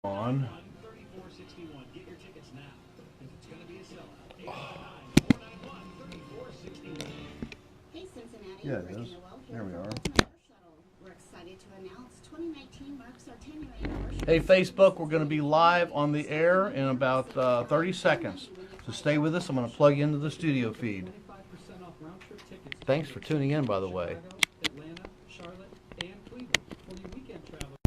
On. Hey Cincinnati, Yeah, it does. There we are. We're excited to announce 2019 marks our 10-year anniversary. Hey Facebook, we're going to be live on the air in about 30 seconds. So stay with us. I'm going to plug you into the studio feed. Thanks for tuning in, by the way.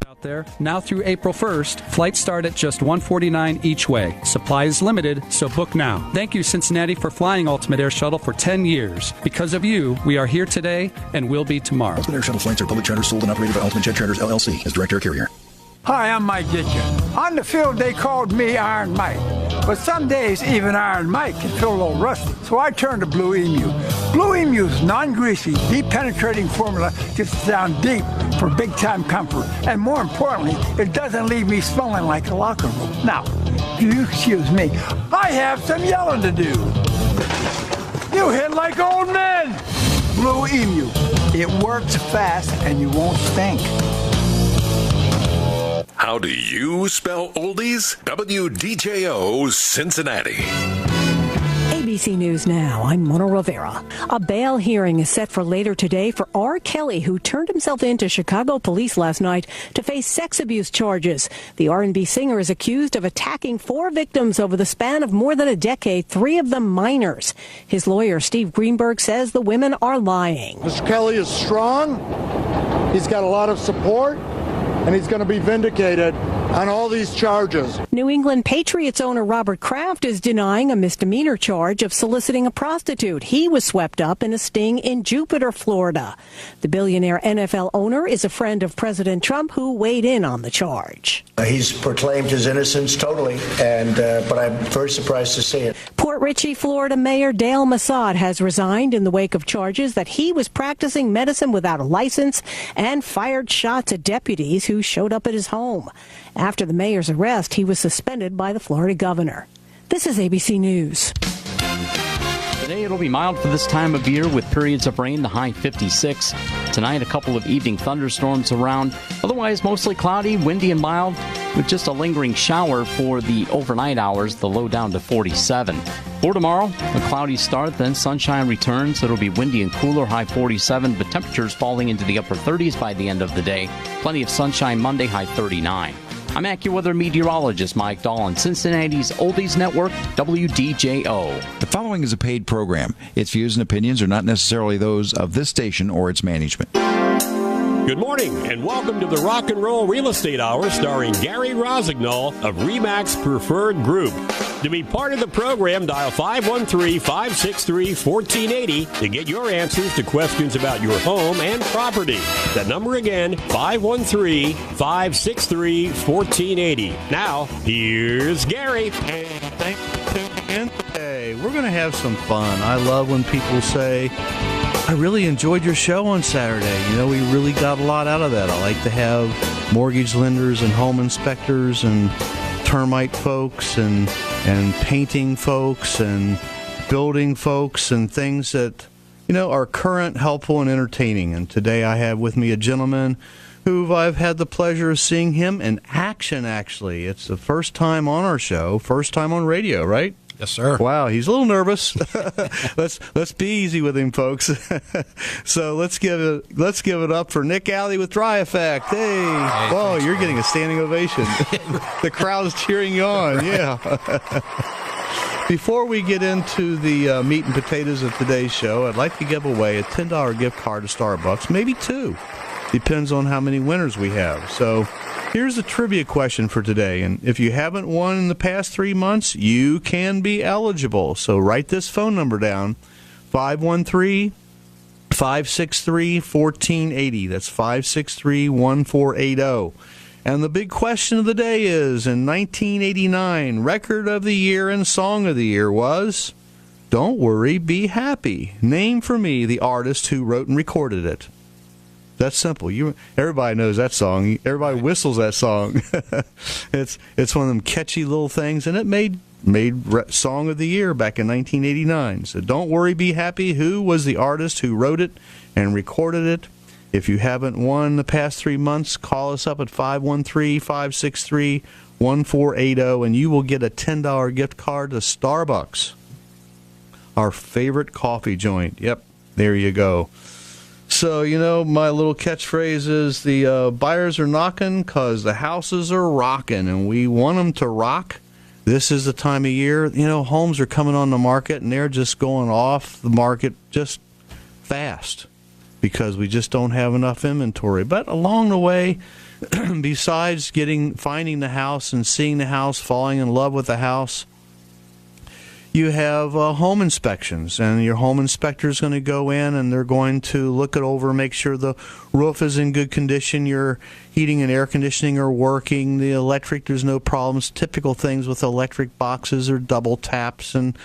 Out there. Now through April 1st, flights start at just $149 each way. Supply is limited, so book now. Thank you, Cincinnati, for flying Ultimate Air Shuttle for 10 years. Because of you, we are here today and will be tomorrow. Ultimate Air Shuttle flights are public charters sold and operated by Ultimate Jet Charters, LLC, as direct air carrier. Hi, I'm Mike Ditkin. On the field, they called me Iron Mike. But some days, even Iron Mike can feel a little rusty. So I turned to Blue Emu. Blue Emu's non-greasy, deep-penetrating formula gets down deep for big-time comfort. And more importantly, it doesn't leave me smelling like a locker room. Now, if you excuse me, I have some yelling to do. You hit like old men. Blue Emu. It works fast and you won't stink. How do you spell oldies? WDJO Cincinnati. ABC News Now, I'm Mona Rivera. A bail hearing is set for later today for R. Kelly, who turned himself in to Chicago police last night to face sex abuse charges. The R&B singer is accused of attacking 4 victims over the span of more than a decade, 3 of them minors. His lawyer, Steve Greenberg, says the women are lying. Mr. Kelly is strong. He's got a lot of support. And he's going to be vindicated on all these charges. New England Patriots owner Robert Kraft is denying a misdemeanor charge of soliciting a prostitute. He was swept up in a sting in Jupiter, Florida. The billionaire NFL owner is a friend of President Trump who weighed in on the charge. He's proclaimed his innocence totally, but I'm very surprised to see it. Port Richey, Florida Mayor Dale Massad has resigned in the wake of charges that he was practicing medicine without a license and fired shots at deputies who showed up at his home. After the mayor's arrest, he was suspended by the Florida governor. This is ABC News. Today it'll be mild for this time of year with periods of rain, the high 56. Tonight a couple of evening thunderstorms around. Otherwise mostly cloudy, windy and mild with just a lingering shower for the overnight hours, the low down to 47. For tomorrow, a cloudy start, then sunshine returns. It'll be windy and cooler, high 47, but temperatures falling into the upper 30s by the end of the day. Plenty of sunshine Monday, high 39. I'm AccuWeather meteorologist Mike Dahl on Cincinnati's Oldies Network, WDJO. The following is a paid program. Its views and opinions are not necessarily those of this station or its management. Good morning, and welcome to the Rock and Roll Real Estate Hour starring Gary Rossignol of RE/MAX Preferred Group. To be part of the program, dial 513-563-1480 to get your answers to questions about your home and property. That number again, 513-563-1480. Now, here's Gary. Hey, thanks for tuning in today. We're going to have some fun. I love when people say, I really enjoyed your show on Saturday. You know, we really got a lot out of that. I like to have mortgage lenders and home inspectors and termite folks and painting folks and building folks and things that, you know, are current, helpful, and entertaining. And today I have with me a gentleman who I've had the pleasure of seeing him in action, actually. It's the first time on our show, first time on radio, right? Yes, sir. Wow, he's a little nervous. Let's be easy with him, folks. So let's give it up for Nick Allley with Dry Effect. Hey, whoa, you're getting a standing ovation. The crowd is cheering you on. Yeah. Before we get into the meat and potatoes of today's show, I'd like to give away a $10 gift card to Starbucks, maybe 2. Depends on how many winners we have. So here's a trivia question for today, and if you haven't won in the past 3 months, you can be eligible. So write this phone number down, 513-563-1480. That's 563-1480. And the big question of the day is, in 1989, Record of the Year and Song of the Year was Don't Worry, Be Happy. Name for me the artist who wrote and recorded it. That's simple. Everybody knows that song. Everybody whistles that song. It's one of them catchy little things, and it made Song of the Year back in 1989. So Don't Worry, Be Happy. Who was the artist who wrote it and recorded it? If you haven't won the past 3 months, call us up at 513-563 1480, and you will get a $10 gift card to Starbucks, our favorite coffee joint. Yep, there you go. So, my little catchphrase is the buyers are knocking because the houses are rocking, and we want them to rock. This is the time of year, homes are coming on the market, and they're just going off the market just fast because we just don't have enough inventory. But along the way, besides finding the house and seeing the house, falling in love with the house, you have home inspections, and your home inspector is going to go in and they're going to look it over, make sure the roof is in good condition, your heating and air conditioning are working, the electric, there's no problems. Typical things with electric boxes are double taps and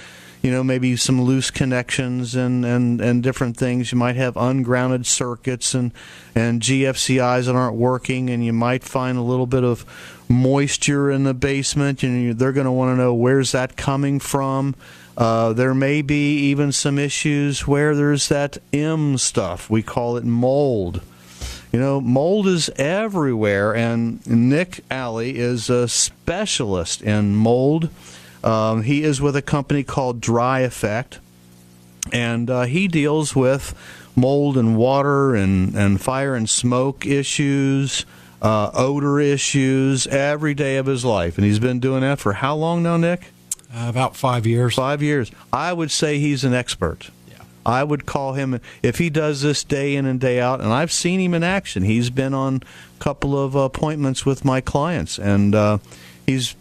maybe some loose connections and different things. You might have ungrounded circuits and GFCIs that aren't working, and you might find a little bit of moisture in the basement, and they're going to want to know where's that coming from. There may be even some issues where there's that M stuff. We call it mold. Mold is everywhere, and Nick Allley is a specialist in mold. He is with a company called Dry Effect, and he deals with mold and water and fire and smoke issues, odor issues every day of his life. And he's been doing that for how long now, Nick? About 5 years. 5 years. I would say he's an expert. Yeah. I would call him, if he does this day in and day out, and I've seen him in action. He's been on a couple of appointments with my clients, and he's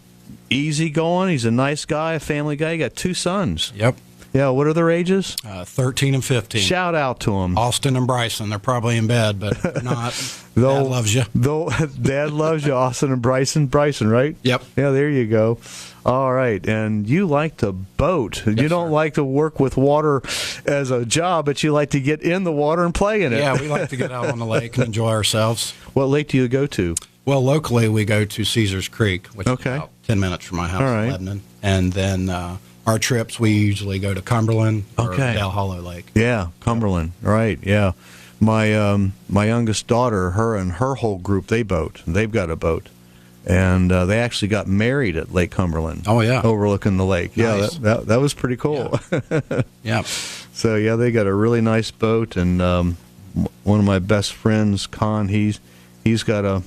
easy going. He's a nice guy, a family guy. He got 2 sons. Yep. Yeah, what are their ages? 13 and 15. Shout out to them. Austin and Bryson. They're probably in bed, but if they're not, Dad loves you. Dad loves you, Austin and Bryson. Bryson, right? Yep. Yeah, there you go. All right, and you like to boat. Yes, you don't sir. like to work with water as a job, but you like to get in the water and play in it. Yeah, we like to get out on the lake and enjoy ourselves. What lake do you go to? Well, locally we go to Caesars Creek, which is Okay. about 10 minutes from my house All right. in Lebanon. And then our trips, we usually go to Cumberland or Okay. Dale Hollow Lake. Yeah, Cumberland. Right, yeah. My youngest daughter, her and her whole group, they boat. They've got a boat. And they actually got married at Lake Cumberland. Oh, yeah. Overlooking the lake. Nice. Yeah, that was pretty cool. Yeah. So, yeah, they got a really nice boat. And one of my best friends, Con, he's got a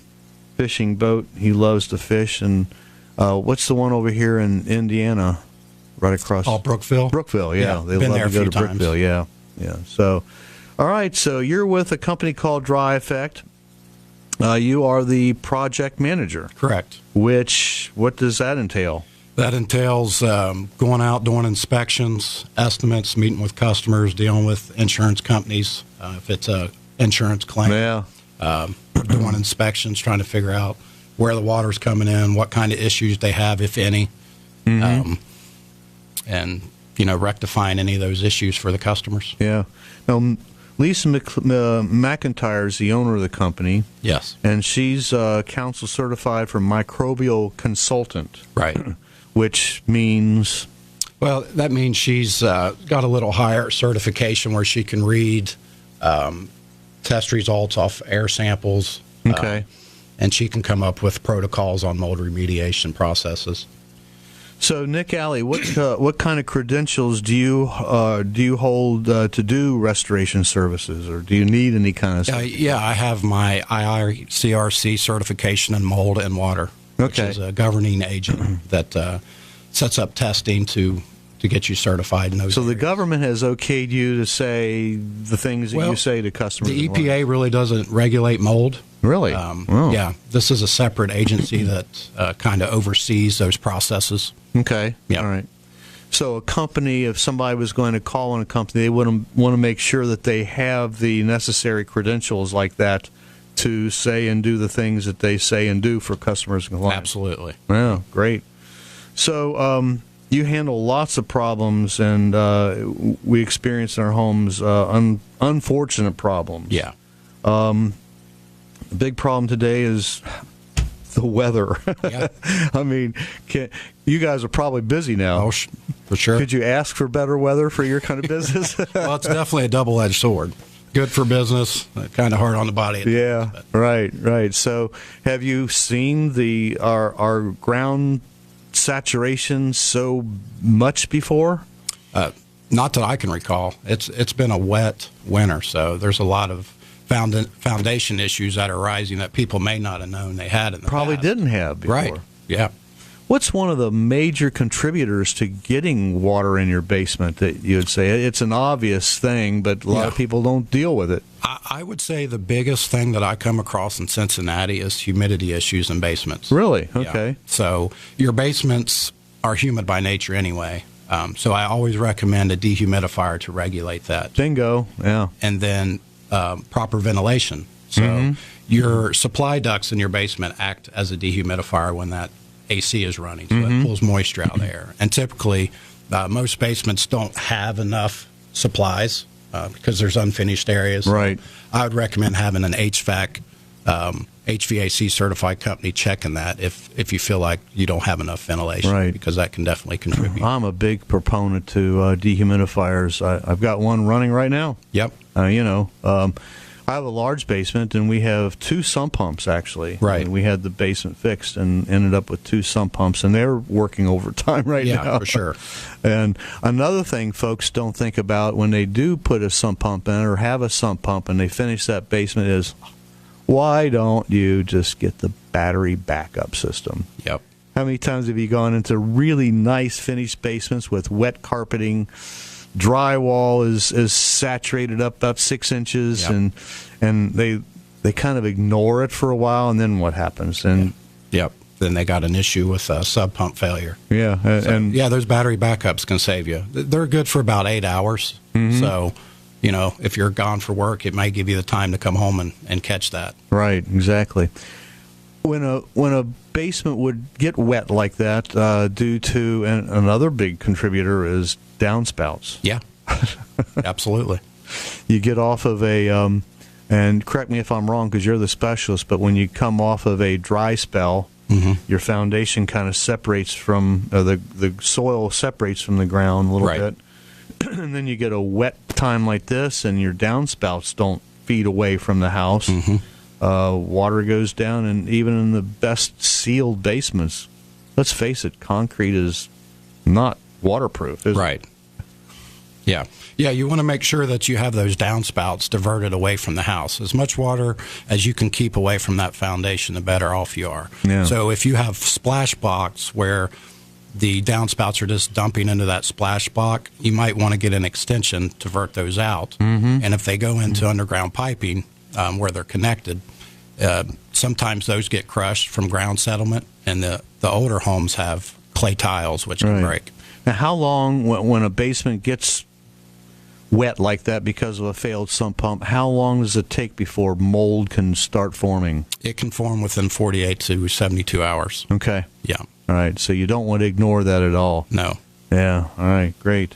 fishing boat. He loves to fish. And what's the one over here in Indiana, right across? Oh, Brookville? Brookville, yeah. They been love there to go a few to Brookville, times. yeah. So, all right, so you're with a company called Dry Effect. You are the project manager. Correct. What does that entail? That entails going out, doing inspections, estimates, meeting with customers, dealing with insurance companies, if it's a insurance claim. Yeah. Doing inspections, trying to figure out where the water's coming in, what kind of issues they have, if any, and rectifying any of those issues for the customers. Yeah. Now, Lisa McIntyre is the owner of the company. Yes. And she's council certified for microbial consultant. Right. Which means? Well, that means she's got a little higher certification where she can read test results off air samples. Okay. And she can come up with protocols on mold remediation processes. So, Nick Allley, what kind of credentials do you hold to do restoration services, or do you need any kind of? Yeah, I have my IRCRC certification in mold and water, which is a governing agent that sets up testing to get you certified in those. So the government has okayed you to say the things that you say to customers. The EPA really doesn't regulate mold. Really? Yeah, this is a separate agency that kind of oversees those processes. Okay. Yeah. All right. So a company, if somebody was going to call on a company, they would want to make sure that they have the necessary credentials like that to say and do the things that they say and do for customers and clients. Absolutely. Yeah, great. So you handle lots of problems, and we experience in our homes unfortunate problems. Yeah. The big problem today is the weather. Yeah. I mean, you guys are probably busy now. Oh, for sure. Could you ask for better weather for your kind of business? Well, it's definitely a double-edged sword. Good for business, kind of hard on the body. Yeah, right. So have you seen our ground saturation so much before? Not that I can recall. It's been a wet winter, so there's a lot of foundation issues that are rising that people may not have known they had in the Probably past. Didn't have before. Right, yeah. What's one of the major contributors to getting water in your basement that you would say? It's an obvious thing, but a lot of people don't deal with it. I would say the biggest thing that I come across in Cincinnati is humidity issues in basements. Really? Okay. Yeah. So your basements are humid by nature anyway. So I always recommend a dehumidifier to regulate that. Bingo, yeah. And then proper ventilation. So your supply ducts in your basement act as a dehumidifier when that AC is running, so it pulls moisture out of the air. And typically, most basements don't have enough supplies because there's unfinished areas. Right. I would recommend having an HVAC, HVAC certified company checking that if you feel like you don't have enough ventilation, right, because that can definitely contribute. I'm a big proponent to dehumidifiers. I've got one running right now. Yep. I have a large basement, and we have 2 sump pumps, actually. Right. And we had the basement fixed and ended up with 2 sump pumps, and they're working overtime now. Yeah, for sure. And another thing folks don't think about when they do put a sump pump in or have a sump pump and they finish that basement is, why don't you just get the battery backup system? Yep. How many times have you gone into really nice finished basements with wet carpeting? Drywall is saturated up about 6 inches, and they kind of ignore it for a while, and then what happens? And yep, then they got an issue with sub pump failure. Yeah, those battery backups can save you. They're good for about 8 hours. So, if you're gone for work, it might give you the time to come home and catch that. Right, exactly. When a basement would get wet like that due to another big contributor is downspouts. Yeah, absolutely. You get off of a, and correct me if I'm wrong because you're the specialist, but when you come off of a dry spell, your foundation kind of separates from, the soil separates from the ground a little bit. And then you get a wet time like this, and your downspouts don't feed away from the house. Water goes down, and even in the best sealed basements, let's face it, concrete is not waterproof, is it? Yeah. You want to make sure that you have those downspouts diverted away from the house. As much water as you can keep away from that foundation, the better off you are. Yeah. So if you have splash box where the downspouts are just dumping into that splash box, you might want to get an extension to divert those out. And if they go into underground piping where they're connected, sometimes those get crushed from ground settlement, and the older homes have clay tiles, which can break. Now, how long, when a basement gets wet like that because of a failed sump pump, how long does it take before mold can start forming? It can form within 48 to 72 hours. Okay. Yeah. All right, so you don't want to ignore that at all. No. Yeah, all right, great.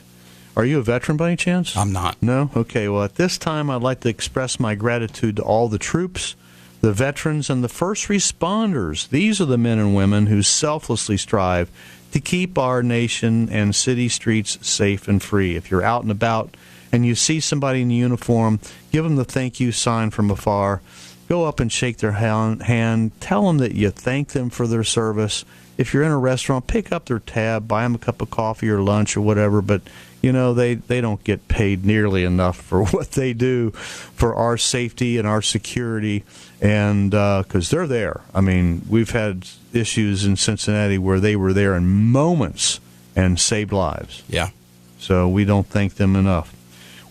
Are you a veteran by any chance? I'm not. No? Okay, well, at this time, I'd like to express my gratitude to all the troops, the veterans, and the first responders. These are the men and women who selflessly strive to keep our nation and city streets safe and free. If you're out and about and you see somebody in uniform, give them the thank you sign from afar. Go up and shake their hand. Tell them that you thank them for their service. If you're in a restaurant, pick up their tab, buy them a cup of coffee or lunch or whatever, but they don't get paid nearly enough for what they do for our safety and our security, and because they're there. I mean, we've had issues in Cincinnati where they were there in moments and saved lives. Yeah. So we don't thank them enough.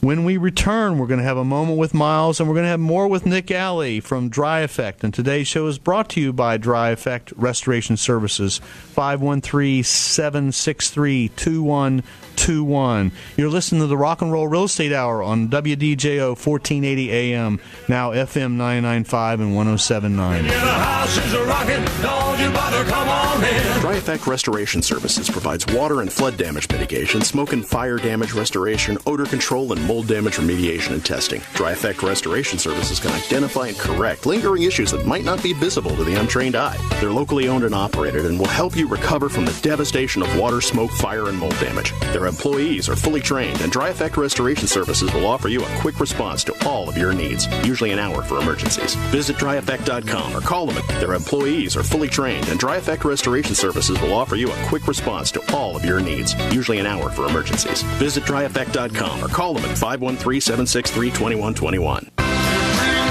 When we return, we're going to have a moment with Miles, and we're going to have more with Nick Allley from Dry Effect. And today's show is brought to you by Dry Effect Restoration Services, 513-763-2121. You're listening to the Rock and Roll Real Estate Hour on WDJO 1480 AM, now FM 995 and 107.9. The house is a rockin', don't you bother, come on in. Dry Effect Restoration Services provides water and flood damage mitigation, smoke and fire damage restoration, odor control, and mold damage remediation and testing. Dry Effect Restoration Services can identify and correct lingering issues that might not be visible to the untrained eye. They're locally owned and operated and will help you recover from the devastation of water, smoke, fire, and mold damage. Their employees are fully trained, and Dry Effect Restoration Services will offer you a quick response to all of your needs, usually an hour for emergencies. Visit dryeffect.com or call them. Their employees are fully trained, and Dry Effect Restoration Services will offer you a quick response to all of your needs, usually an hour for emergencies. Visit dryeffect.com or call them at 513-763-2121.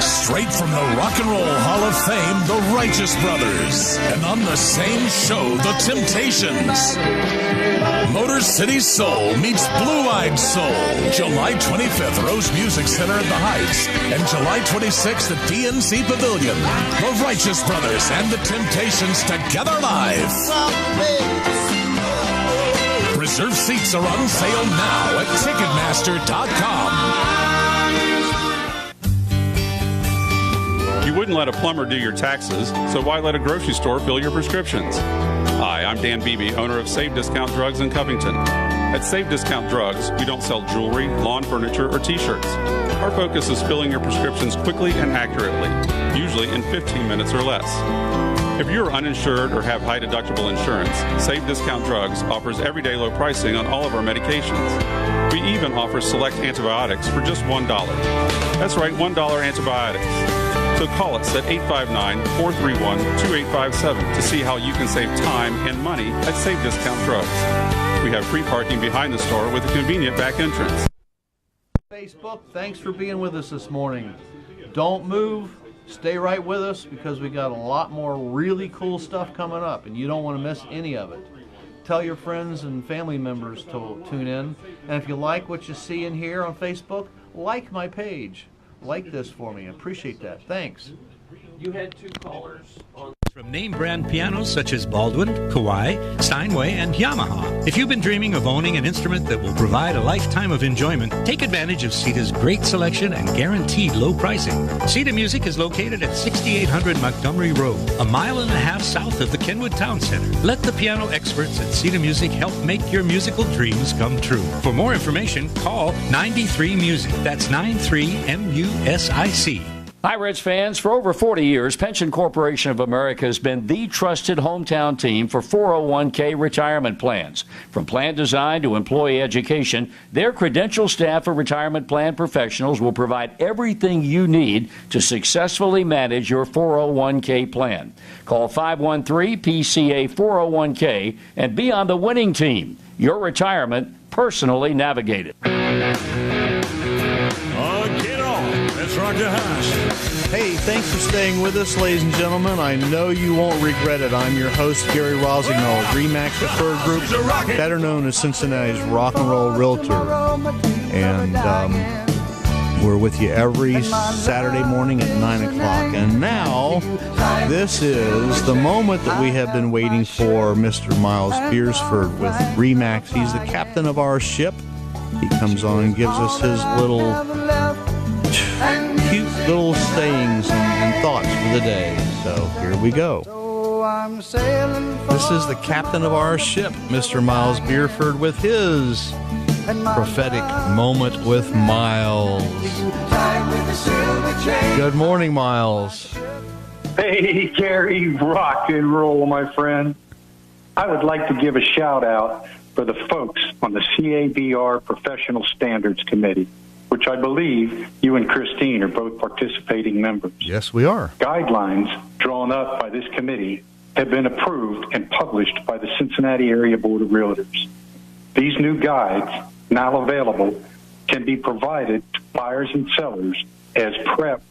Straight from the Rock and Roll Hall of Fame, the Righteous Brothers. And on the same show, the Temptations. Motor City Soul meets Blue-Eyed Soul. July 25th, Rose Music Center at the Heights. And July 26th at DNC Pavilion. The Righteous Brothers and the Temptations together live. Reserve seats are on sale now at Ticketmaster.com. You wouldn't let a plumber do your taxes, so why let a grocery store fill your prescriptions? Hi, I'm Dan Beebe, owner of Save Discount Drugs in Covington. At Save Discount Drugs, we don't sell jewelry, lawn furniture, or t-shirts. Our focus is filling your prescriptions quickly and accurately, usually in 15 minutes or less. If you're uninsured or have high deductible insurance, Save Discount Drugs offers everyday low pricing on all of our medications. We even offer select antibiotics for just $1. That's right, $1 antibiotics. So call us at 859-431-2857 to see how you can save time and money at Save Discount Drugs. We have free parking behind the store with a convenient back entrance. Facebook, thanks for being with us this morning. Don't move. Stay right with us because we got a lot more really cool stuff coming up, and you don't want to miss any of it. Tell your friends and family members to tune in. And if you like what you see in here on Facebook, like my page. Like this for me. I appreciate that. Thanks. You had two callers on. From name brand pianos such as Baldwin, Kawai, Steinway, and Yamaha. If you've been dreaming of owning an instrument that will provide a lifetime of enjoyment, take advantage of Ceda's great selection and guaranteed low pricing. Ceda Music is located at 6800 Montgomery Road, a mile and a half south of the Kenwood Town Center. Let the piano experts at Ceda Music help make your musical dreams come true. For more information, call 93 Music. That's 93MUSIC. Hi, Reds fans. For over 40 years, Pension Corporation of America has been the trusted hometown team for 401k retirement plans. From plan design to employee education, their credentialed staff of retirement plan professionals will provide everything you need to successfully manage your 401k plan. Call 513-PCA-401k and be on the winning team. Your retirement personally navigated. Get on. Let's rock the house. Hey, thanks for staying with us, ladies and gentlemen. I know you won't regret it. I'm your host, Gary Rossignol, Remax Deferred Group, better known as Cincinnati's Rock and Roll Realtor. And we're with you every Saturday morning at 9 o'clock. And now, this is the moment that we have been waiting for, Mr. Miles Beersford with Remax. He's the captain of our ship. He comes on and gives us his little cute little sayings and thoughts for the day. So here we go. This is the captain of our ship, Mr. Miles Beerford, with his prophetic moment with Miles. Good morning, Miles. Hey, Gary, rock and roll, my friend. I would like to give a shout out for the folks on the CABR Professional Standards Committee, which I believe you and Christine are both participating members. Yes, we are. Guidelines drawn up by this committee have been approved and published by the Cincinnati Area Board of Realtors. These new guides, now available, can be provided to buyers and sellers as prep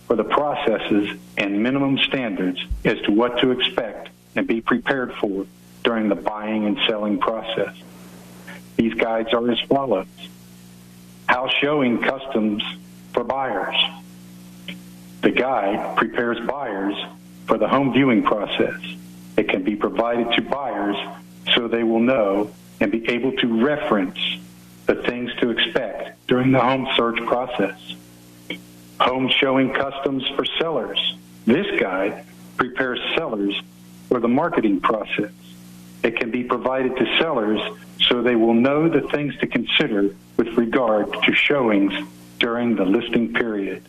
for the processes and minimum standards as to what to expect and be prepared for during the buying and selling process. These guides are as follows. House showing customs for buyers. The guide prepares buyers for the home viewing process. It can be provided to buyers so they will know and be able to reference the things to expect during the home search process. Home showing customs for sellers. This guide prepares sellers for the marketing process. It can be provided to sellers so they will know the things to consider with regard to showings during the listing period.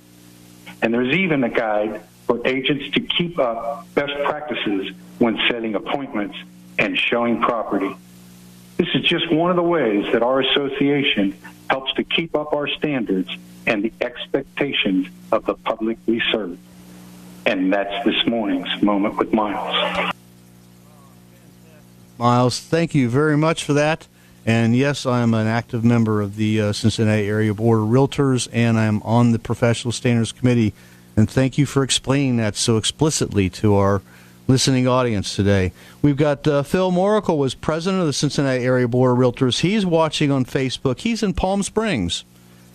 And there's even a guide for agents to keep up best practices when setting appointments and showing property. This is just one of the ways that our association helps to keep up our standards and the expectations of the public we serve. And that's this morning's Moment with Miles. Miles, thank you very much for that. And yes, I am an active member of the Cincinnati Area Board of Realtors, and I'm on the Professional Standards Committee. And thank you for explaining that so explicitly to our listening audience today. We've got Phil Moracle, was president of the Cincinnati Area Board of Realtors. He's watching on Facebook. He's in Palm Springs.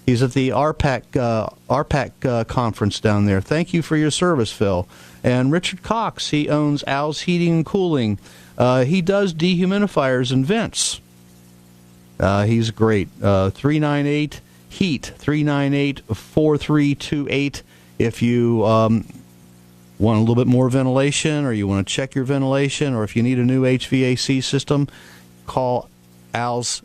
He's at the RPAC conference down there. Thank you for your service, Phil. And Richard Cox, he owns Al's Heating and Cooling. He does dehumidifiers and vents. He's great. 398-HEAT, 398-4328. If you want a little bit more ventilation, or you want to check your ventilation, or if you need a new HVAC system, call Al's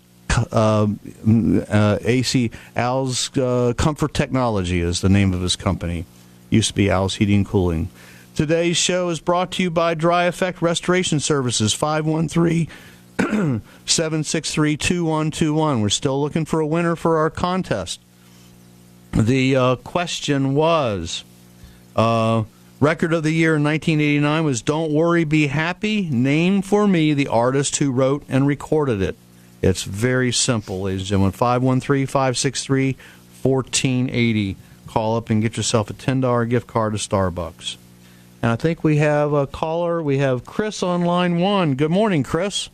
Al's Comfort Technology is the name of his company. Used to be Al's Heating and Cooling. Today's show is brought to you by Dry Effect Restoration Services, 513-763-2121. We're still looking for a winner for our contest. The question was, record of the year in 1989 was Don't Worry, Be Happy. Name for me the artist who wrote and recorded it. It's very simple, ladies and gentlemen. 513-563-1480. Call up and get yourself a $10 gift card to Starbucks. And I think we have a caller. We have Chris on line one. Good morning, Chris.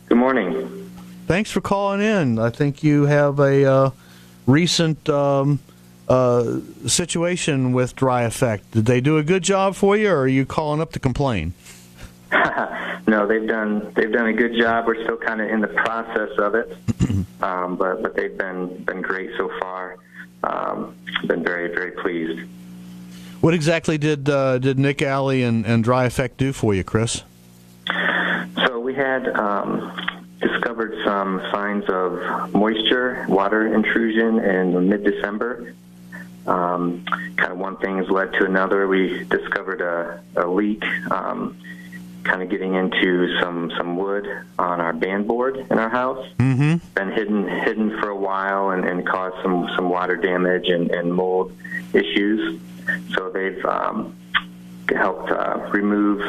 Good morning. Thanks for calling in. I think you have a recent situation with Dry Effect. Did they do a good job for you, or are you calling up to complain? No, they've done a good job. We're still kind of in the process of it, but they've been great so far. Been very, very pleased. What exactly did Nick Allley and Dry Effect do for you, Chris? So we had discovered some signs of moisture, water intrusion in mid-December. Kind of one thing has led to another. We discovered a leak, kind of getting into some wood on our band board in our house. Mm-hmm. Been hidden for a while and caused some water damage and mold issues. So they've helped remove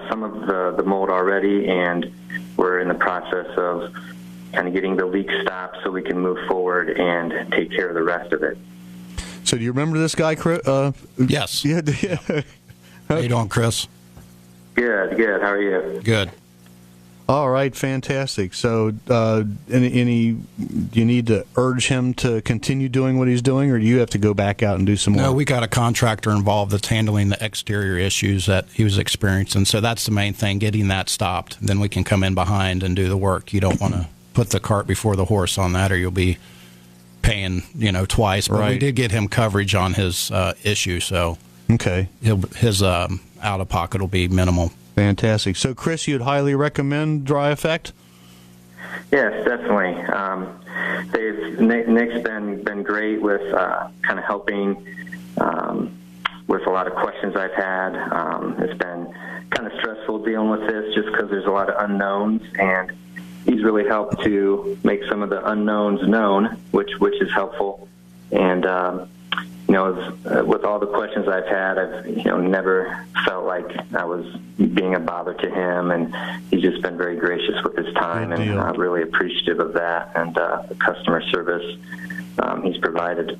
some of the mold already, and we're in the process of kind of getting the leak stopped so we can move forward and take care of the rest of it. So do you remember this guy, Chris? Yes. Yeah. How you doing, Chris? Good. How are you? Good. All right, fantastic. So do you need to urge him to continue doing what he's doing, or do you have to go back out and do some more? No, we got a contractor involved that's handling the exterior issues that he was experiencing. So that's the main thing, getting that stopped. Then we can come in behind and do the work. You don't want to put the cart before the horse on that, or you'll be paying, twice. But we did get him coverage on his issue, so okay, his out-of-pocket will be minimal. Fantastic. So, Chris, you'd highly recommend Dry Effect? Yes, definitely. Nick's been great with kind of helping with a lot of questions I've had. It's been kind of stressful dealing with this just because there's a lot of unknowns, and he's really helped to make some of the unknowns known, which is helpful. And with all the questions I've had, I've never felt like I was being a bother to him, and he's just been very gracious with his time, and really appreciative of that and the customer service he's provided.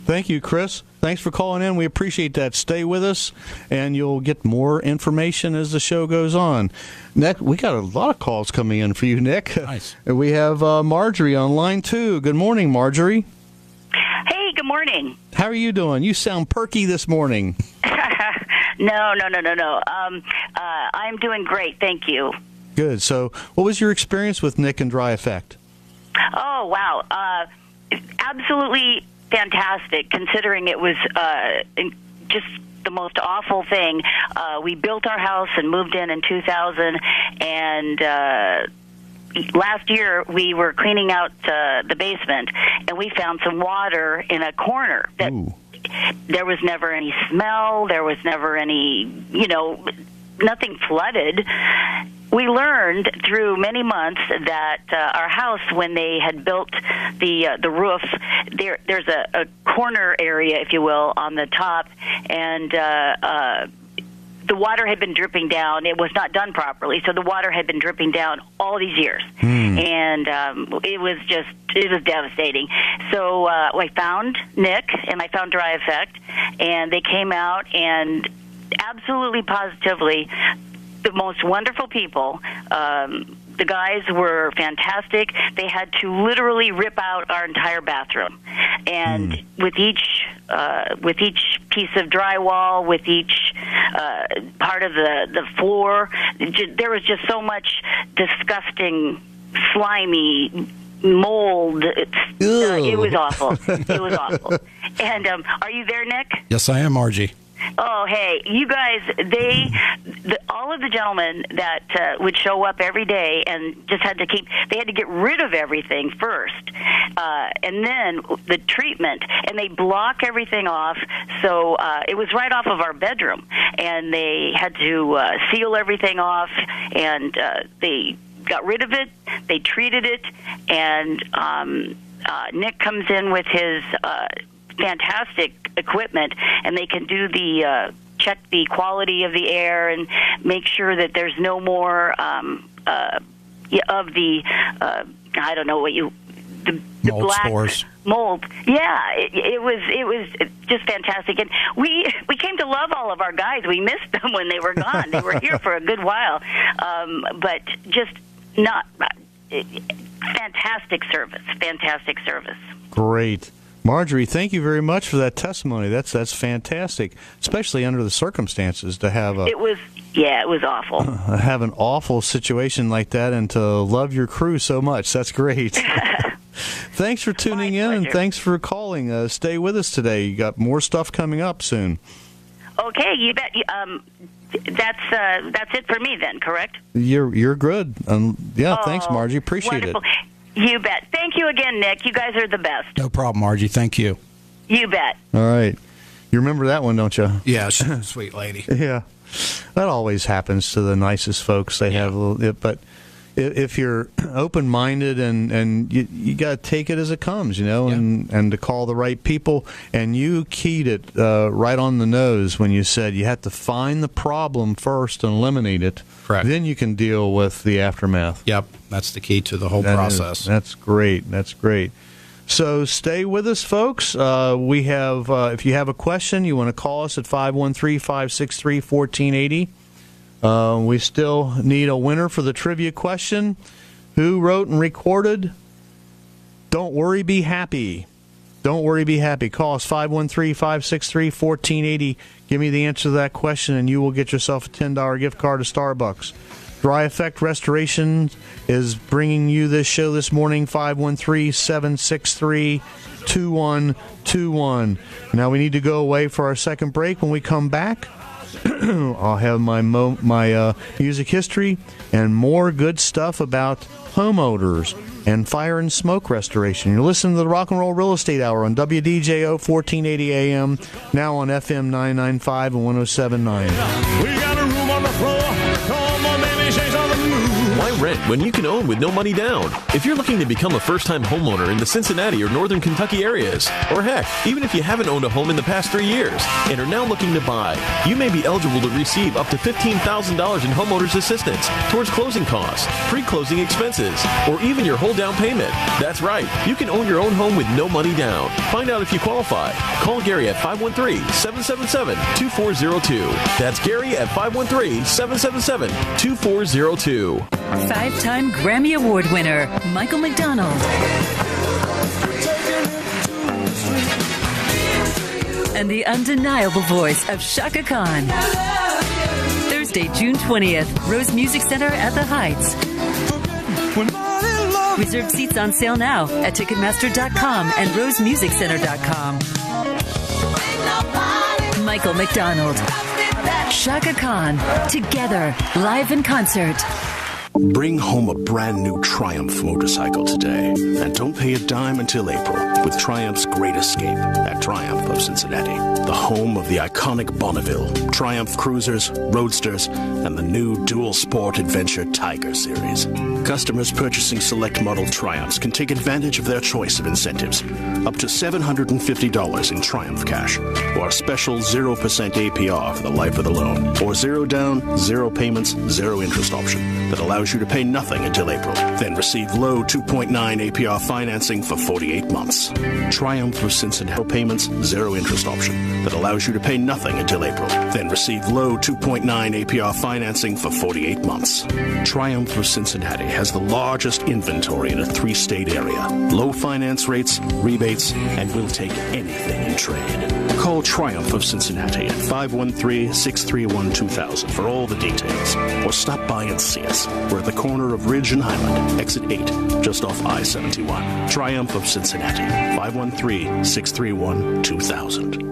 Thank you, Chris. Thanks for calling in. We appreciate that. Stay with us, and you'll get more information as the show goes on. Nick, we got a lot of calls coming in for you, Nick. Nice. We have Marjorie on line 2. Good morning, Marjorie. Hey, good morning. How are you doing? You sound perky this morning. No. I'm doing great, thank you. Good. So what was your experience with Nick and Dry Effect? Oh, wow. Absolutely fantastic, considering it was just the most awful thing. We built our house and moved in 2000, and last year we were cleaning out the basement, and we found some water in a corner that there was never any smell. There was never any, nothing flooded. We learned through many months that our house, when they had built the roof, there's a corner area, if you will, on the top, and the water had been dripping down. It was not done properly, so the water had been dripping down all these years, and it was devastating. So I found Nick and I found Dry Effect, and they came out and absolutely positively the most wonderful people. The guys were fantastic. They had to literally rip out our entire bathroom, and with each piece of drywall, with each part of the floor, there was just so much disgusting, slimy mold. It was awful. It was awful. And are you there, Nick? Yes, I am, Margie. Oh, hey, you guys, all of the gentlemen that would show up every day and just they had to get rid of everything first, and then the treatment, and they block everything off, so it was right off of our bedroom, and they had to seal everything off, and they got rid of it, they treated it, and Nick comes in with his fantastic equipment, and they can do check the quality of the air and make sure that there's no more of the I don't know what the mold black spores. Mold. Yeah, it was just fantastic, and we came to love all of our guys. We missed them when they were gone. They were here for a good while, but just not fantastic service. Fantastic service. Great. Marjorie, thank you very much for that testimony. That's fantastic, especially under the circumstances to have it was awful. Have an awful situation like that and to love your crew so much. That's great. Thanks for tuning in, and thanks for calling. Stay with us today. You got more stuff coming up soon. Okay, you bet. That's it for me then, correct? You're good. Thanks, Margie. Appreciate wonderful. it. You bet. Thank you again, Nick. You guys are the best. No problem, Margie. Thank you. You bet. All right. You remember that one, don't you? Yeah, sweet lady. Yeah. That always happens to the nicest folks. They have a little, but if you're open-minded and you got to take it as it comes, and to call the right people. And you keyed it right on the nose when you said you have to find the problem first and eliminate it. Correct. Then you can deal with the aftermath. Yep, that's the key to the whole process. That's great. That's great. So stay with us, folks. We have, if you have a question, you want to call us at 513-563-1480. We still need a winner for the trivia question. Who wrote and recorded Don't Worry, Be Happy? Don't Worry, Be Happy. Call us 513-563-1480. Give me the answer to that question, and you will get yourself a $10 gift card to Starbucks. Dry Effect Restoration is bringing you this show this morning, 513-763-2121. Now we need to go away for our second break. When we come back, I'll have my music history and more good stuff about home odors and fire and smoke restoration. You're listening to the Rock and Roll Real Estate Hour on WDJO 1480 AM, now on FM 995 and 107.9. We got a room on the floor. Come on, baby, shake on the move. Why rent when you can own with no money down? If you're looking to become a first-time homeowner in the Cincinnati or Northern Kentucky areas, or heck, even if you haven't owned a home in the past 3 years and are now looking to buy, you may be eligible to receive up to $15,000 in homeowners assistance towards closing costs, pre-closing expenses, or even your whole down payment. That's right. You can own your own home with no money down. Find out if you qualify. Call Gary at 513-777-2402. That's Gary at 513-777-2402. 5-time Grammy Award winner, Michael McDonald. And the undeniable voice of Shaka Khan. Thursday, June 20th, Rose Music Center at the Heights. Reserved seats on sale now at Ticketmaster.com and RoseMusicCenter.com. Michael McDonald. Shaka Khan, together, live in concert. Bring home a brand new Triumph motorcycle today. And don't pay a dime until April with Triumph's Great Escape at Triumph of Cincinnati, the home of the iconic Bonneville, Triumph Cruisers, Roadsters, and the new Dual Sport Adventure Tiger series. Customers purchasing select model Triumphs can take advantage of their choice of incentives, up to $750 in Triumph cash, or a special 0% APR for the life of the loan, or 0 down, 0 payments, 0 interest option that allows you to pay nothing until April, then receive low 2.9 APR financing for 48 months. Triumph of Cincinnati payments, 0 interest option that allows you to pay nothing until April, then receive low 2.9 APR financing for 48 months. Triumph of Cincinnati has the largest inventory in a 3-state area, low finance rates, rebates, and will take anything in trade. Call Triumph of Cincinnati at 513-631-2000 for all the details, or stop by and see us. We're at the corner of Ridge and Highland, exit 8, just off I-71. Triumph of Cincinnati, 513-631-2000.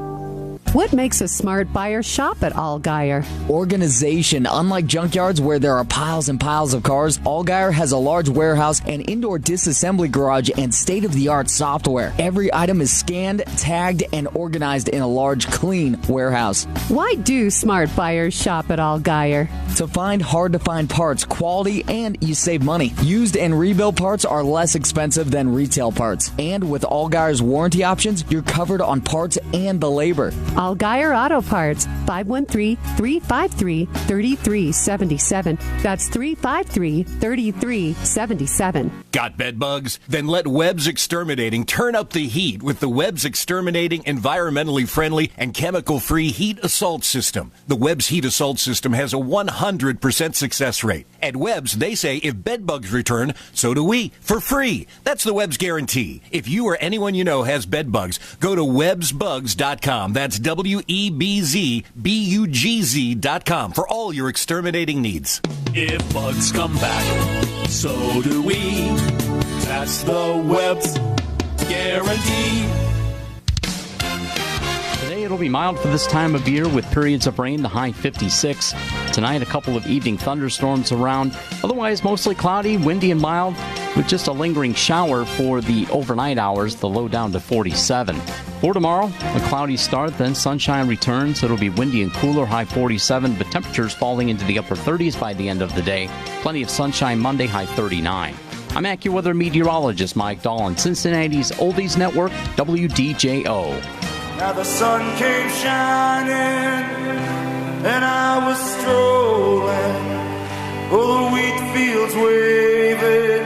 What makes a smart buyer shop at Allgaier? Organization. Unlike junkyards where there are piles and piles of cars, Allgaier has a large warehouse and indoor disassembly garage and state-of-the-art software. Every item is scanned, tagged, and organized in a large, clean warehouse. Why do smart buyers shop at Allgaier? To find hard-to-find parts, quality, and you save money. Used and rebuilt parts are less expensive than retail parts. And with Allgaier's warranty options, you're covered on parts and the labor. Allgaier Auto Parts, 513-353-3377. That's 353-3377. Got bed bugs? Then let Webb's Exterminating turn up the heat with the Webb's Exterminating environmentally friendly and chemical-free heat assault system. The Webb's heat assault system has a 100% success rate. At Webb's, they say if bed bugs return, so do we, for free. That's the Webb's guarantee. If you or anyone you know has bed bugs, go to webbsbugs.com. That's WEBZBUGZ.com for all your exterminating needs. If bugs come back, so do we. That's the Webb's guarantee. Today it'll be mild for this time of year with periods of rain, the high 56. Tonight a couple of evening thunderstorms around. Otherwise mostly cloudy, windy and mild with just a lingering shower for the overnight hours, the low down to 47. For tomorrow, a cloudy start, then sunshine returns. It'll be windy and cooler, high 47, but temperatures falling into the upper 30s by the end of the day. Plenty of sunshine Monday, high 39. I'm AccuWeather meteorologist Mike Dahl on Cincinnati's Oldies Network, WDJO. Now the sun came shining, and I was strolling, oh, the wheat fields waving,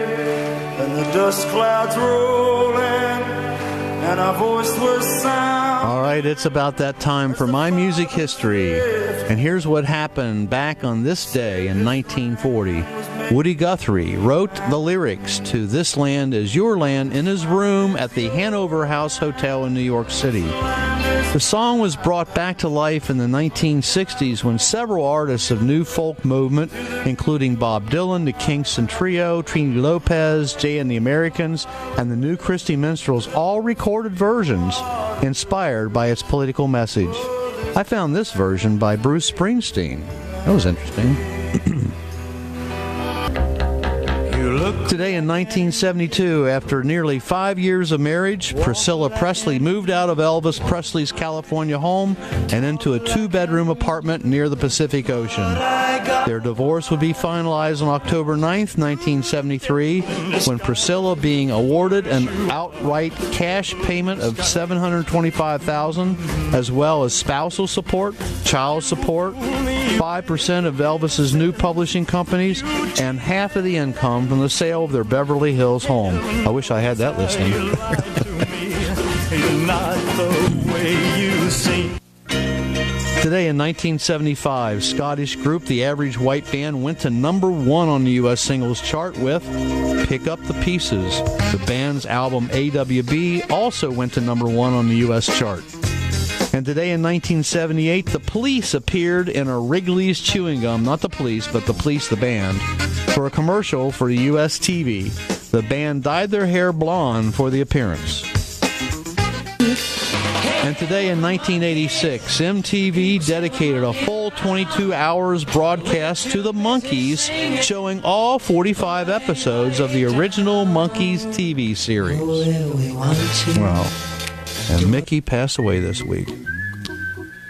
and the dust clouds rolling, and our voice was sound. All right, it's about that time for My Music History. And here's what happened back on this day in 1940. Woody Guthrie wrote the lyrics to This Land Is Your Land in his room at the Hanover House Hotel in New York City. The song was brought back to life in the 1960s when several artists of new folk movement, including Bob Dylan, the Kingston Trio, Trini Lopez, Jay and the Americans, and the New Christy Minstrels, all recorded versions inspired by its political message. I found this version by Bruce Springsteen. That was interesting. Today in 1972, after nearly 5 years of marriage, Priscilla Presley moved out of Elvis Presley's California home and into a 2-bedroom apartment near the Pacific Ocean. Their divorce would be finalized on October 9th, 1973, when Priscilla being awarded an outright cash payment of $725,000, as well as spousal support, child support, 5% of Elvis's new publishing companies, and half of the income from the sale of their Beverly Hills home. I wish I had that listing. Today in 1975, Scottish group The Average White Band went to number 1 on the U.S. singles chart with Pick Up the Pieces. The band's album AWB also went to number 1 on the U.S. chart. And today in 1978, the Police appeared in a Wrigley's chewing gum, not the police, but the Police, the band, for a commercial for the U.S. TV. The band dyed their hair blonde for the appearance. Hey, And today in 1986, MTV dedicated a full 22 hours broadcast to the Monkees, showing all 45 episodes of the original Monkees TV series. Wow. And Mickey passed away this week.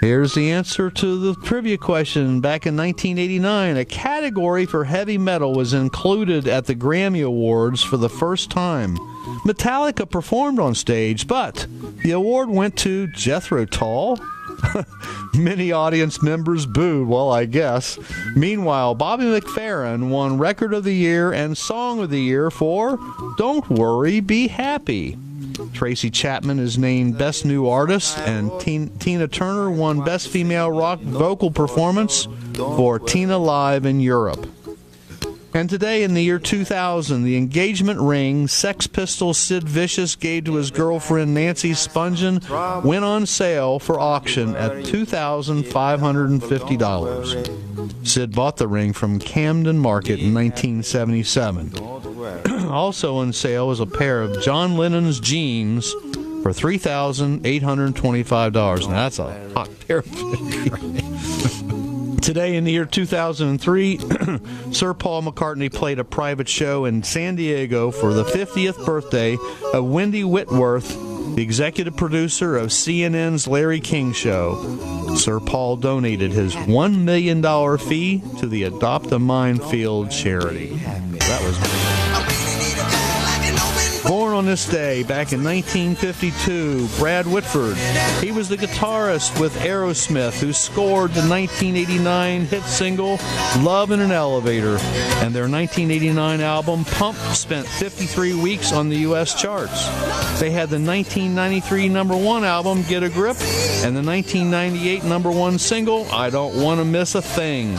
Here's the answer to the trivia question. Back in 1989, a category for heavy metal was included at the Grammy Awards for the first time. Metallica performed on stage, but the award went to Jethro Tull. Many audience members booed, well, I guess. Meanwhile, Bobby McFerrin won Record of the Year and Song of the Year for Don't Worry, Be Happy. Tracy Chapman is named Best New Artist, and Tina Turner won Best Female Rock Vocal Performance for Tina Live in Europe. And today, in the year 2000, the engagement ring Sex Pistols Sid Vicious gave to his girlfriend Nancy Spungen went on sale for auction at $2,550. Sid bought the ring from Camden Market in 1977. Also on sale was a pair of John Lennon's jeans for $3,825. Now that's a hot pair. Today in the year 2003, Sir Paul McCartney played a private show in San Diego for the 50th birthday of Wendy Whitworth, the executive producer of CNN's Larry King Show. Sir Paul donated his $1 million fee to the Adopt a Minefield charity. That was born on this day, back in 1952, Brad Whitford. He was the guitarist with Aerosmith who scored the 1989 hit single Love in an Elevator. And their 1989 album Pump spent 53 weeks on the U.S. charts. They had the 1993 number one album Get a Grip and the 1998 number one single I Don't Want to Miss a Thing.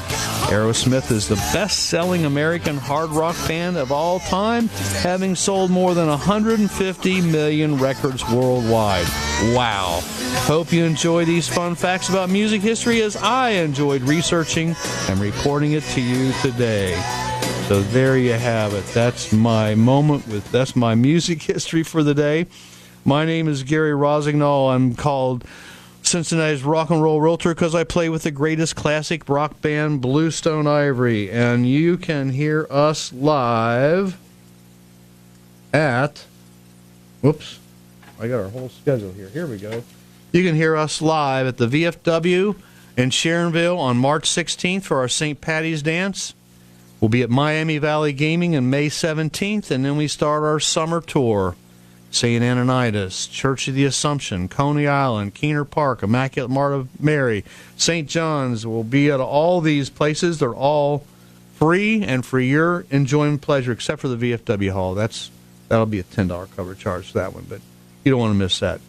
Aerosmith is the best-selling American hard rock band of all time, having sold more than 150 million records worldwide. Wow. Hope you enjoy these fun facts about music history as I enjoyed researching and reporting it to you today. So there you have it. That's my moment that's my music history for the day. My name is Gary Rossignol. I'm called Cincinnati's Rock and Roll Realtor because I play with the greatest classic rock band, Bluestone Ivory. And you can hear us live at... Whoops. I got our whole schedule here. Here we go. You can hear us live at the VFW in Sharonville on March 16th for our St. Patty's Dance. We'll be at Miami Valley Gaming on May 17th, and then we start our summer tour. St. Ananitas, Church of the Assumption, Coney Island, Keener Park, Immaculate Heart of Mary, St. John's. Will be at all these places. They're all free and for your enjoyment pleasure, except for the VFW Hall. That'll be a $10 cover charge for that one, but you don't want to miss that.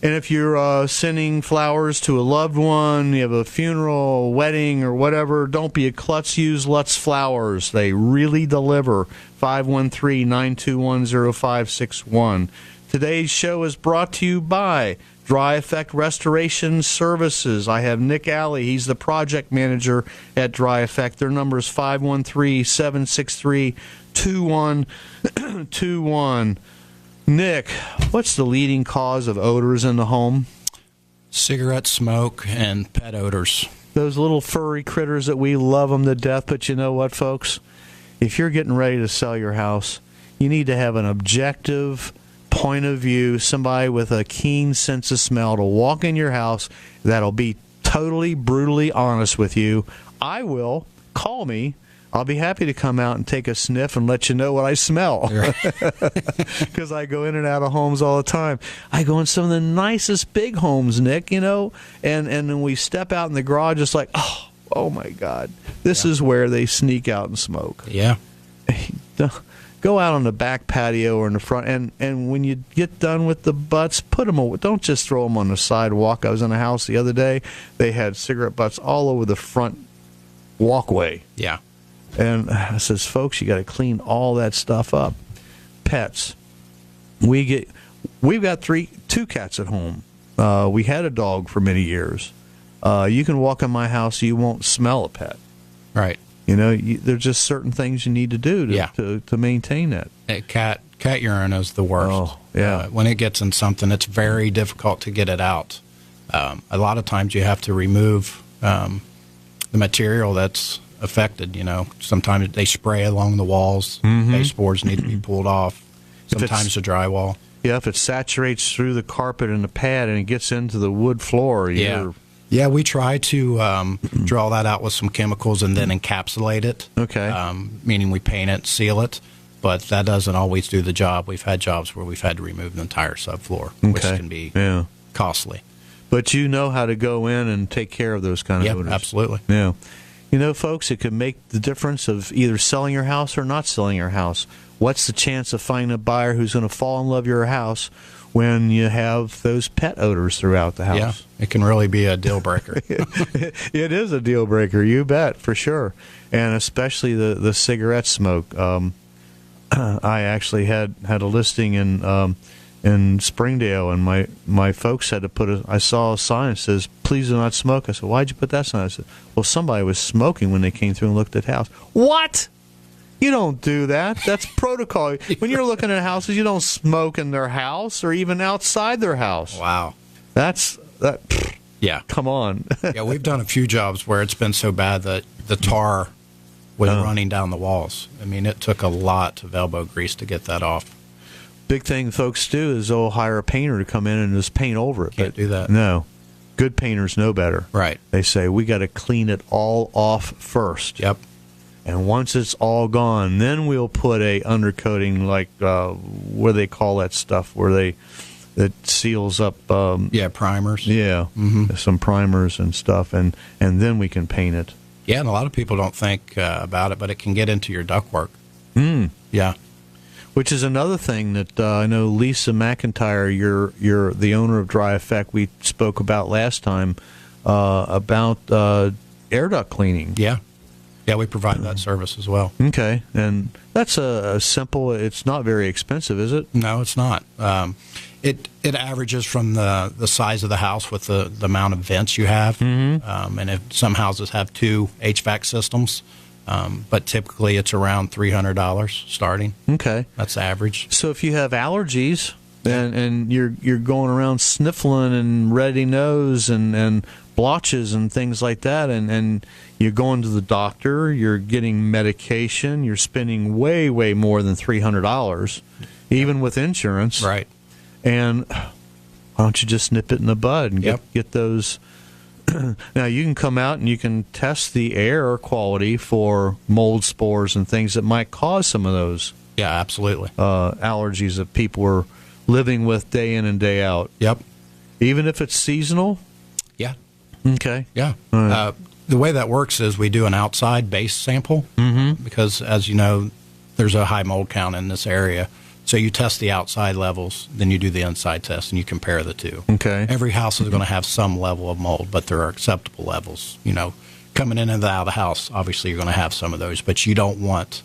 And if you're sending flowers to a loved one, you have a funeral, a wedding, or whatever, don't be a klutz. Use Lutz Flowers. They really deliver. 513-921-0561. Today's show is brought to you by Dry Effect Restoration Services. I have Nick Allley. He's the project manager at Dry Effect. Their number is 513-763-2121. Nick, what's the leading cause of odors in the home? Cigarette smoke and pet odors. Those little furry critters that we love them to death, but you know what, folks? If you're getting ready to sell your house, you need to have an objective point of view, somebody with a keen sense of smell to walk in your house that'll be totally, brutally honest with you. I will. Call me. I'll be happy to come out and take a sniff and let you know what I smell. Because I go in and out of homes all the time. I go in some of the nicest big homes, Nick, and then we step out in the garage, it's like, oh my God, this is where they sneak out and smoke. Yeah. Go out on the back patio or in the front, and when you get done with the butts, put them away. Don't just throw them on the sidewalk. I was in a house the other day. They had cigarette butts all over the front walkway. Yeah. And I says, folks, you got to clean all that stuff up. Pets. We've got two cats at home. We had a dog for many years. You can walk in my house, you won't smell a pet. Right. You know, there's just certain things you need to do to maintain that. A cat cat urine is the worst. Oh, yeah. When it gets in something, it's very difficult to get it out. A lot of times you have to remove the material that's affected. Sometimes they spray along the walls. Baseboards need to be pulled off. Sometimes the drywall. Yeah, if it saturates through the carpet and the pad and it gets into the wood floor, Yeah, we try to draw that out with some chemicals and then encapsulate it. Okay. Meaning we paint it, seal it, but that doesn't always do the job. We've had jobs where we've had to remove the entire subfloor, which can be costly. But you know how to go in and take care of those kind of odors. Absolutely. Yeah. Folks, it could make the difference of either selling your house or not selling your house. What's the chance of finding a buyer who's going to fall in love with your house when you have those pet odors throughout the house? Yeah, it can really be a deal breaker. It is a deal breaker, you bet, for sure. And especially the cigarette smoke. I actually had a listing in Springdale, and my folks had to put I saw a sign that says, "Please do not smoke." I said, "Why'd you put that sign?" I said, "Well, somebody was smoking when they came through and looked at the house." What? You don't do that. That's protocol. When you're looking at houses, you don't smoke in their house or even outside their house. Wow. That. Yeah. Come on. Yeah, we've done a few jobs where it's been so bad that the tar was running down the walls. I mean, it took a lot of elbow grease to get that off. Big thing folks do is they'll hire a painter to come in and just paint over it. Can't do that. No. Good painters know better. Right. They say, we got to clean it all off first. Yep. And once it's all gone, then we'll put a undercoating, like what do they call that stuff, that seals up. Primers. Yeah, some primers and stuff, and then we can paint it. Yeah, and a lot of people don't think about it, but it can get into your ductwork. Yeah. Which is another thing that I know Lisa McIntyre, you're the owner of Dry Effect, we spoke about last time about air duct cleaning. Yeah. Yeah, we provide that service as well. Okay, and that's a simple. It's not very expensive, is it? No, it's not. It averages from the size of the house with the amount of vents you have, and if some houses have 2 HVAC systems, but typically it's around $300 starting. Okay, that's average. So if you have allergies and you're going around sniffling and ready nose and blotches and things like that, and you're going to the doctor, you're getting medication, you're spending way, way more than $300, even with insurance. Right. And why don't you just nip it in the bud and get those? Now, you can come out and you can test the air quality for mold spores and things that might cause some of those. Yeah, absolutely. Allergies that people are living with day in and day out. Yep. Even if it's seasonal? Yeah. Okay. Yeah. Right. The way that works is we do an outside base sample because, as you know, there's a high mold count in this area. So you test the outside levels, then you do the inside test, and you compare the two. Okay. Every house is going to have some level of mold, but there are acceptable levels. Coming in and out of the house, obviously you're going to have some of those, but you don't want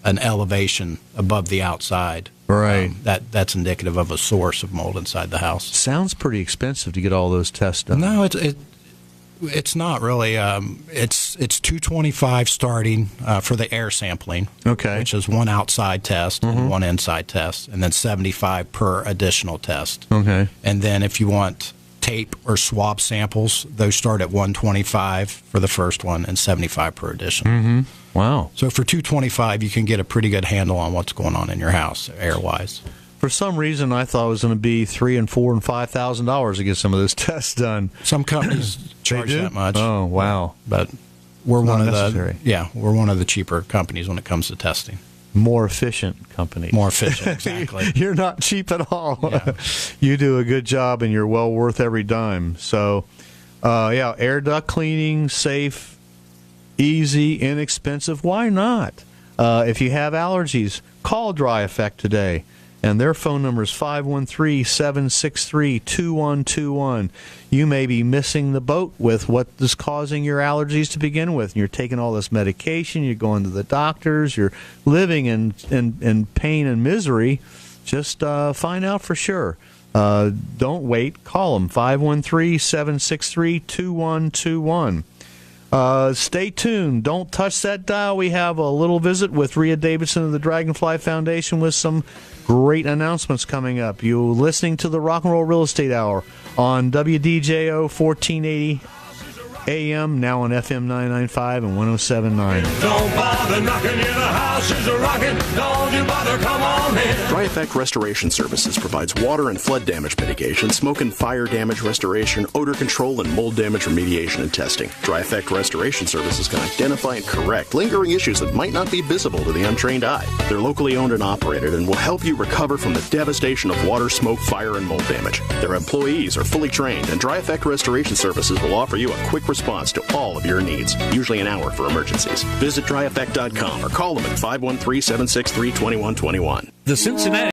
an elevation above the outside. Right. That's indicative of a source of mold inside the house. Sounds pretty expensive to get all those tests done. No, it's not really. It's $225 starting for the air sampling. Okay. Which is one outside test and one inside test, and then $75 per additional test. Okay. And then if you want tape or swab samples, those start at $125 for the first one and $75 per additional. Wow. So for $225, you can get a pretty good handle on what's going on in your house, air-wise. For some reason, I thought it was going to be $3,000 and $4,000 and $5,000 to get some of those tests done. Some companies charge that much. Oh, wow! But we're one of necessary. we're one of the cheaper companies when it comes to testing. More efficient company. More efficient, exactly. You're not cheap at all. Yeah. You do a good job, and you're well worth every dime. So, air duct cleaning, safe, easy, inexpensive. Why not? If you have allergies, call Dry Effect today. And their phone number is 513-763-2121. You may be missing the boat with what is causing your allergies to begin with. You're taking all this medication, you're going to the doctors, you're living in pain and misery. Just find out for sure. Don't wait. Call them, 513-763-2121. Stay tuned. Don't touch that dial. We have a little visit with Rhea Davidson of the Dragonfly Foundation with some great announcements coming up. You listening to the Rock and Roll Real Estate Hour on WDJO 1480 AM, now on FM 995 and 107.9. Don't bother knocking in the house is a rockin'. Don't you bother, come on in. Dry Effect Restoration Services provides water and flood damage mitigation, smoke and fire damage restoration, odor control, and mold damage remediation and testing. Dry Effect Restoration Services can identify and correct lingering issues that might not be visible to the untrained eye. They're locally owned and operated and will help you recover from the devastation of water, smoke, fire, and mold damage. Their employees are fully trained, and Dry Effect Restoration Services will offer you a quick response to all of your needs, usually an hour for emergencies. Visit dryeffect.com or call them at 513-763-2121. The Cincinnati